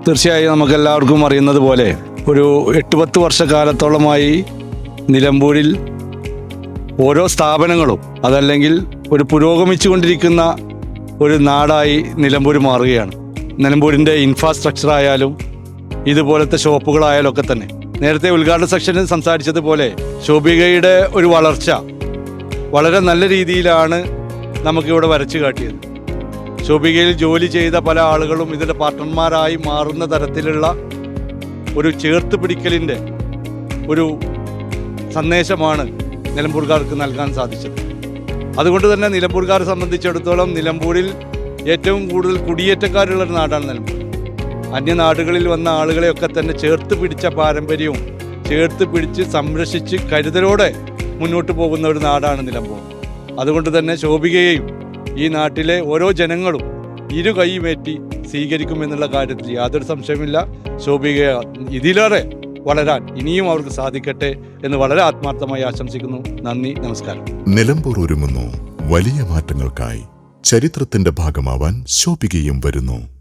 തീർച്ചയായും നമുക്കെല്ലാവർക്കും അറിയുന്നത് പോലെ ഒരു 8-10 വർഷക്കാലത്തോളമായി നിലമ്പൂരിൽ ഓരോ സ്ഥാപനങ്ങളും അതല്ലെങ്കിൽ ഒരു പുരോഗമിച്ചുകൊണ്ടിരിക്കുന്ന ഒരു നാടായി നിലമ്പൂർ മാറുകയാണ്. നിലമ്പൂരിൻ്റെ ഇൻഫ്രാസ്ട്രക്ചർ ആയാലും ഇതുപോലത്തെ ഷോപ്പുകളായാലും ഒക്കെ തന്നെ നേരത്തെ ഉദ്ഘാടന സെക്ഷനിൽ സംസാരിച്ചതുപോലെ ശോഭികയുടെ ഒരു വളർച്ച വളരെ നല്ല രീതിയിലാണ് നമുക്കിവിടെ വരച്ചു കാട്ടിയത്. ശോഭികയിൽ ജോലി ചെയ്ത പല ആളുകളും ഇതിൻ്റെ പാർട്ട്ണർമാരായി മാറുന്ന തരത്തിലുള്ള ഒരു ചേർത്ത് പിടിക്കലിൻ്റെ ഒരു സന്ദേശമാണ് നിലമ്പൂർക്കാർക്ക് നൽകാൻ സാധിച്ചത്. അതുകൊണ്ട് തന്നെ നിലമ്പൂർക്കാരെ സംബന്ധിച്ചിടത്തോളം നിലമ്പൂരിൽ ഏറ്റവും കൂടുതൽ കുടിയേറ്റക്കാരുള്ളൊരു നാടാണ് നിലമ്പൂർ. അന്യനാടുകളിൽ വന്ന ആളുകളെയൊക്കെ തന്നെ ചേർത്ത് പിടിച്ച പാരമ്പര്യവും ചേർത്ത് പിടിച്ച് സംരക്ഷിച്ച് കരുതലോടെ മുന്നോട്ട് പോകുന്ന ഒരു നാടാണ് നിലമ്പൂർ. അതുകൊണ്ട് തന്നെ ശോഭികയെയും ഈ നാട്ടിലെ ഓരോ ജനങ്ങളും ഇരു കൈയുമേറ്റി സ്വീകരിക്കുമെന്നുള്ള കാര്യത്തിൽ യാതൊരു സംശയമില്ല. ശോഭിക ഇതിലേറെ വളരാൻ ഇനിയും അവർക്ക് സാധിക്കട്ടെ എന്ന് വളരെ ആത്മാർത്ഥമായി ആശംസിക്കുന്നു. നന്ദി, നമസ്കാരം. നിലമ്പൂർ ഒരുങ്ങുന്നു വലിയ മാറ്റങ്ങൾക്കായി. ചരിത്രത്തിന്റെ ഭാഗമാവാൻ ശോഭികയും വരുന്നു.